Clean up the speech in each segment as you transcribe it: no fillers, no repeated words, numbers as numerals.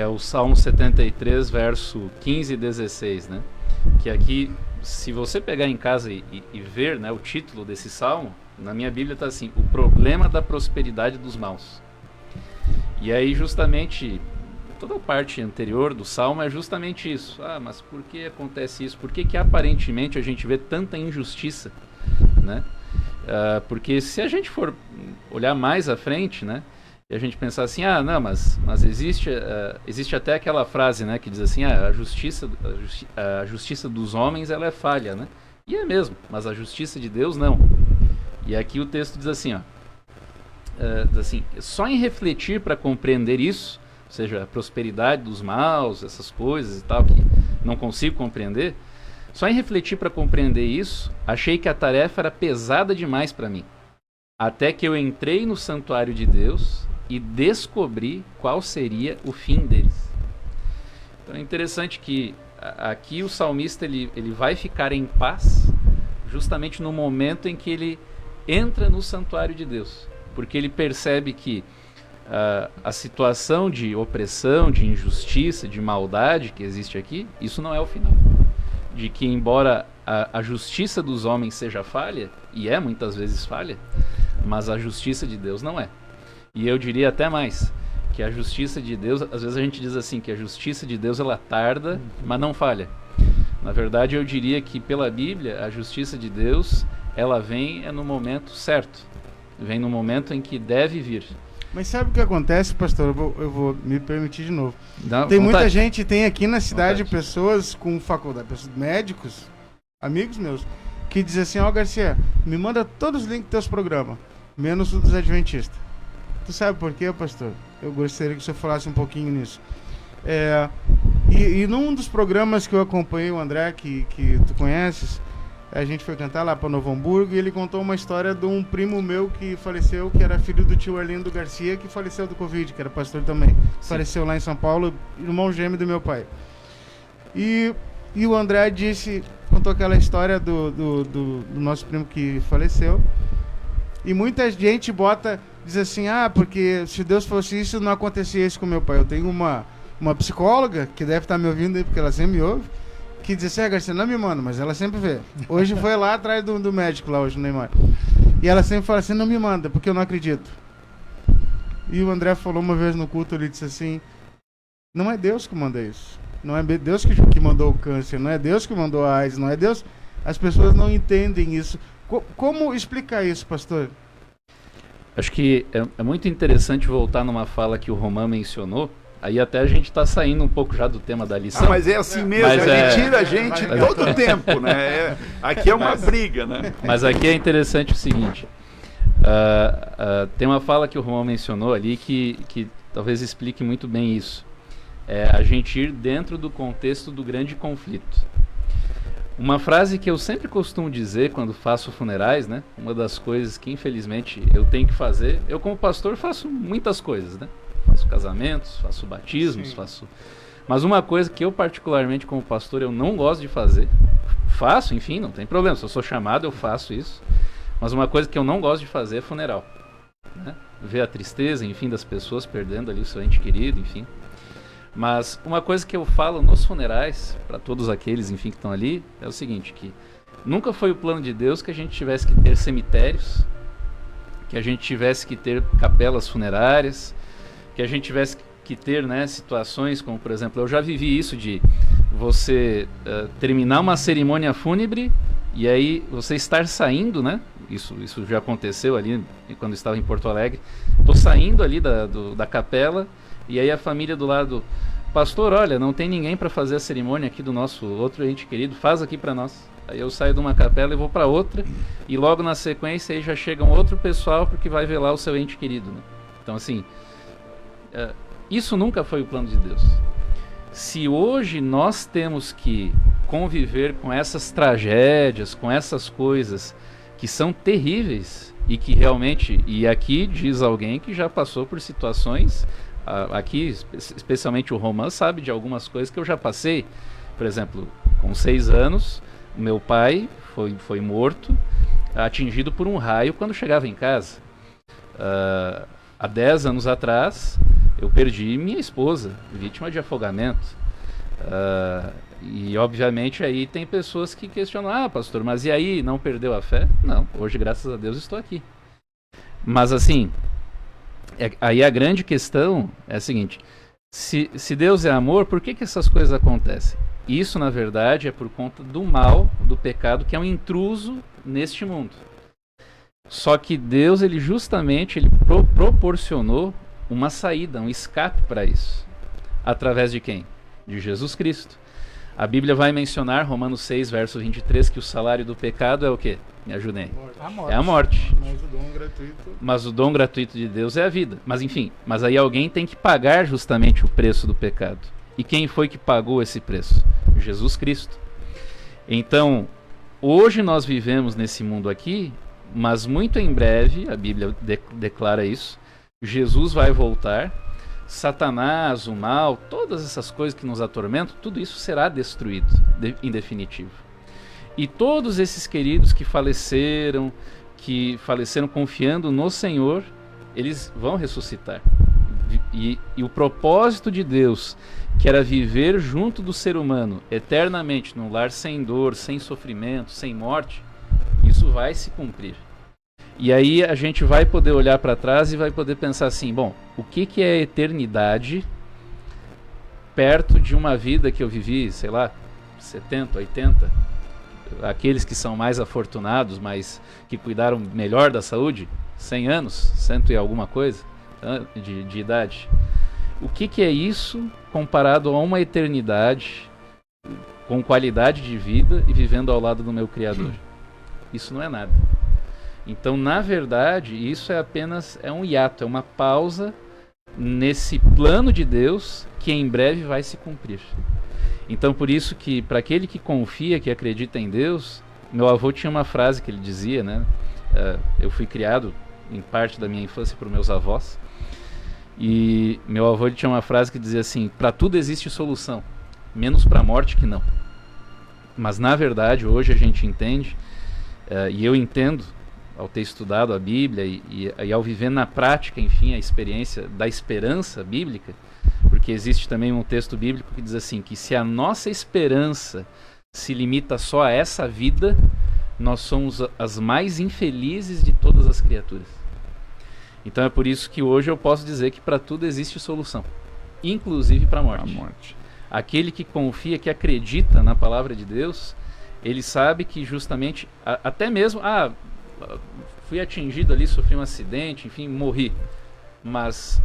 É o Salmo 73, verso 15 e 16, né? Que aqui, se você pegar em casa e ver, né, o título desse salmo, na minha Bíblia está assim: o problema da prosperidade dos maus. E aí justamente toda a parte anterior do salmo é justamente isso. Ah, mas por que acontece isso? Por que aparentemente a gente vê tanta injustiça, né? Porque se a gente for olhar mais à frente, né, e a gente pensar assim, não, mas existe até aquela frase, né, que diz assim, a justiça dos homens ela é falha, né? E é mesmo, mas a justiça de Deus não. E aqui o texto diz assim, diz assim, só em refletir para compreender isso, ou seja, a prosperidade dos maus, essas coisas e tal, que não consigo compreender, só em refletir para compreender isso, achei que a tarefa era pesada demais para mim. Até que eu entrei no santuário de Deus e descobri qual seria o fim deles. Então é interessante que aqui o salmista ele vai ficar em paz justamente no momento em que ele entra no santuário de Deus. Porque ele percebe que a situação de opressão, de injustiça, de maldade que existe aqui, isso não é o final. De que embora a justiça dos homens seja falha, e é muitas vezes falha, mas a justiça de Deus não é. E eu diria até mais, que a justiça de Deus, às vezes a gente diz assim, que a justiça de Deus ela tarda, mas não falha. Na verdade eu diria que pela Bíblia, a justiça de Deus, ela vem no momento certo. Vem no momento em que deve vir. Mas sabe o que acontece, pastor? Eu vou me permitir de novo. Tem muita gente, tem aqui na cidade vontade. Pessoas com faculdade, médicos, amigos meus, que dizem assim, Garcia, me manda todos os links dos teus programas, menos o dos adventistas. Tu sabe por quê, pastor? Eu gostaria que o senhor falasse um pouquinho nisso. E num dos programas que eu acompanhei, o André, que tu conheces, a gente foi cantar lá para Novo Hamburgo e ele contou uma história de um primo meu que faleceu, que era filho do tio Arlindo Garcia, que faleceu do Covid, que era pastor também. Sim. Faleceu lá em São Paulo, irmão gêmeo do meu pai. E o André contou aquela história do nosso primo que faleceu. E muita gente diz assim, porque se Deus fosse isso, não acontecia isso com meu pai. Eu tenho uma psicóloga, que deve estar me ouvindo aí, porque ela sempre me ouve, que diz assim, Garcia, não me manda, mas ela sempre vê. Hoje foi lá atrás do médico, lá hoje no Neymar. E ela sempre fala assim, não me manda, porque eu não acredito. E o André falou uma vez no culto, ele disse assim, não é Deus que manda isso. Não é Deus que mandou o câncer, não é Deus que mandou a AIDS, não é Deus. As pessoas não entendem isso. Como explicar isso, pastor? Acho que é muito interessante voltar numa fala que o Romão mencionou. Aí até a gente está saindo um pouco já do tema da lição. Mas é assim mesmo, ele tira a gente todo o tempo, né? Aqui é uma briga, né? Mas aqui é interessante o seguinte, tem uma fala que o Romão mencionou ali que talvez explique muito bem isso. É a gente ir dentro do contexto do grande conflito. Uma frase que eu sempre costumo dizer quando faço funerais, né? Uma das coisas que infelizmente eu tenho que fazer, eu como pastor faço muitas coisas, né? Faço casamentos, faço batismos, mas uma coisa que eu particularmente como pastor eu não gosto de fazer, faço, enfim, não tem problema, se eu sou chamado eu faço isso, mas uma coisa que eu não gosto de fazer é funeral, né? Ver a tristeza, enfim, das pessoas perdendo ali o seu ente querido, enfim. Mas uma coisa que eu falo nos funerais, para todos aqueles, enfim, que estão ali, é o seguinte, que nunca foi o plano de Deus que a gente tivesse que ter cemitérios, que a gente tivesse que ter capelas funerárias, que a gente tivesse que ter, né, situações como, por exemplo, eu já vivi isso de você terminar uma cerimônia fúnebre e aí você estar saindo, né? Isso já aconteceu ali quando eu estava em Porto Alegre. Estou saindo ali da capela e aí a família do lado, pastor, olha, não tem ninguém para fazer a cerimônia aqui do nosso outro ente querido, faz aqui para nós. Aí eu saio de uma capela e vou para outra e logo na sequência aí já chega um outro pessoal porque vai velar o seu ente querido, né? Então assim, isso nunca foi o plano de Deus. Se hoje nós temos que conviver com essas tragédias, com essas coisas que são terríveis e que realmente, e aqui diz alguém que já passou por situações, aqui especialmente o Romão sabe de algumas coisas que eu já passei. Por exemplo, com 6 anos, meu pai foi morto, atingido por um raio quando chegava em casa. Há 10 anos atrás, Eu perdi minha esposa, vítima de afogamento. E obviamente aí tem pessoas que questionam, pastor, mas e aí, não perdeu a fé? Não, hoje graças a Deus estou aqui. Mas assim, aí a grande questão é a seguinte, se Deus é amor, por que essas coisas acontecem? Isso na verdade é por conta do mal, do pecado, que é um intruso neste mundo. Só que Deus, ele proporcionou uma saída, um escape para isso. Através de quem? De Jesus Cristo. A Bíblia vai mencionar, Romanos 6, verso 23, que o salário do pecado é o quê? Me ajudem. É a morte. Mas o dom gratuito de Deus é a vida. Mas enfim, mas aí alguém tem que pagar justamente o preço do pecado. E quem foi que pagou esse preço? Jesus Cristo. Então, hoje nós vivemos nesse mundo aqui, mas muito em breve, a Bíblia declara isso, Jesus vai voltar, Satanás, o mal, todas essas coisas que nos atormentam, tudo isso será destruído em definitivo. E todos esses queridos que faleceram confiando no Senhor, eles vão ressuscitar. E o propósito de Deus, que era viver junto do ser humano eternamente, num lar sem dor, sem sofrimento, sem morte, isso vai se cumprir. E aí a gente vai poder olhar para trás e vai poder pensar assim, bom, o que é a eternidade perto de uma vida que eu vivi, sei lá, 70, 80? Aqueles que são mais afortunados, mas que cuidaram melhor da saúde, 100 anos, 100 e alguma coisa de idade. O que é isso comparado a uma eternidade com qualidade de vida e vivendo ao lado do meu Criador? Isso não é nada. Então, na verdade, isso é apenas um hiato, é uma pausa nesse plano de Deus que em breve vai se cumprir. Então, por isso que, para aquele que confia, que acredita em Deus, meu avô tinha uma frase que ele dizia, né? Eu fui criado, em parte da minha infância, por meus avós, e meu avô ele tinha uma frase que dizia assim, para tudo existe solução, menos para a morte que não. Mas, na verdade, hoje a gente entende, e eu entendo, ao ter estudado a Bíblia e ao viver na prática, enfim, a experiência da esperança bíblica, porque existe também um texto bíblico que diz assim, que se a nossa esperança se limita só a essa vida, nós somos as mais infelizes de todas as criaturas. Então é por isso que hoje eu posso dizer que para tudo existe solução, inclusive para a morte. Aquele que confia, que acredita na palavra de Deus, ele sabe que justamente, até mesmo, fui atingido ali, sofri um acidente, enfim, morri. Mas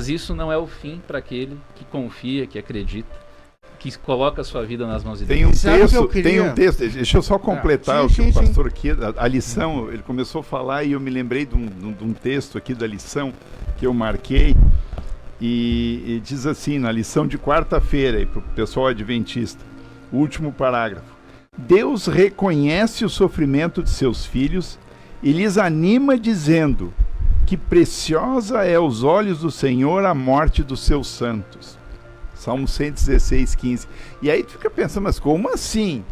isso não é o fim para aquele que confia, que acredita, que coloca a sua vida nas mãos de Deus. Tem um texto, deixa eu só completar o que o pastor aqui, a lição, ele começou a falar e eu me lembrei de um texto aqui da lição que eu marquei, e diz assim, na lição de quarta-feira, para o pessoal adventista, o último parágrafo: Deus reconhece o sofrimento de seus filhos e lhes anima dizendo que preciosa é aos olhos do Senhor a morte dos seus santos. Salmo 116, 15. E aí tu fica pensando, mas como assim?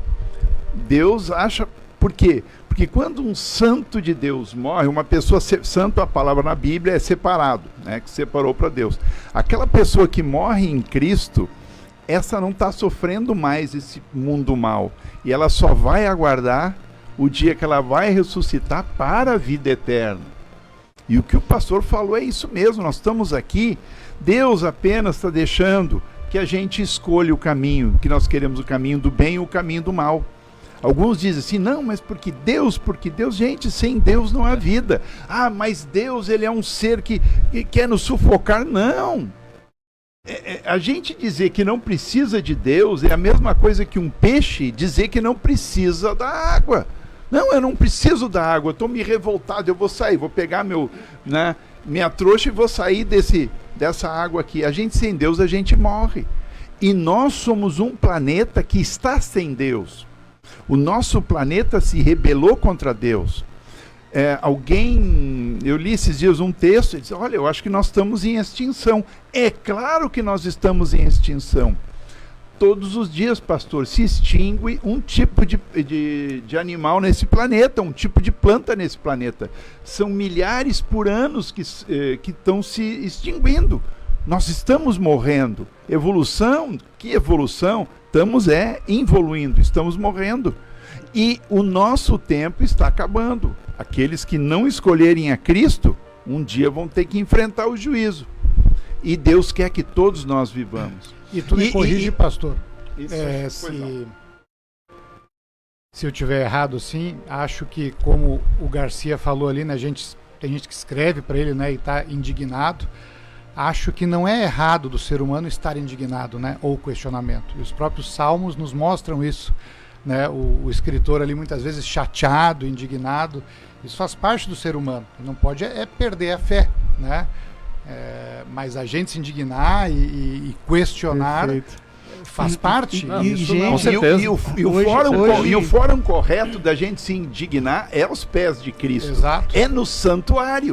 Deus acha... Por quê? Porque quando um santo de Deus morre, uma pessoa... Santo, a palavra na Bíblia é separado, né? Que separou para Deus. Aquela pessoa que morre em Cristo, essa não está sofrendo mais esse mundo mal. E ela só vai aguardar o dia que ela vai ressuscitar para a vida eterna. E o que o pastor falou é isso mesmo, nós estamos aqui, Deus apenas está deixando que a gente escolha o caminho, que nós queremos o caminho do bem e o caminho do mal. Alguns dizem assim, não, mas porque Deus, gente, sem Deus não há vida. Mas Deus, ele é um ser que quer nos sufocar. Não! A gente dizer que não precisa de Deus é a mesma coisa que um peixe dizer que não precisa da água. Não, eu não preciso da água, eu estou me revoltado, eu vou sair, vou pegar minha trouxa e vou sair dessa água aqui. A gente sem Deus, a gente morre. E nós somos um planeta que está sem Deus. O nosso planeta se rebelou contra Deus. Eu li esses dias um texto e disse, olha, eu acho que nós estamos em extinção. É claro que nós estamos em extinção. Todos os dias, pastor, se extingue um tipo de animal nesse planeta, um tipo de planta nesse planeta. São milhares por anos que estão se extinguindo. Nós estamos morrendo. Evolução, que evolução? Estamos evoluindo, estamos morrendo. E o nosso tempo está acabando. Aqueles que não escolherem a Cristo, um dia vão ter que enfrentar o juízo. E Deus quer que todos nós vivamos. E tu me corrige, pastor. Se eu tiver errado, assim, acho que, como o Garcia falou ali, né, tem gente que escreve para ele, né, e está indignado. Acho que não é errado do ser humano estar indignado, né, ou questionamento. E os próprios salmos nos mostram isso, né, o escritor ali muitas vezes chateado, indignado. Isso faz parte do ser humano. Não pode perder a fé, né? Mas a gente se indignar e questionar. Perfeito. Faz parte. Com certeza. E o fórum correto da gente se indignar é aos pés de Cristo. Exato. É no santuário.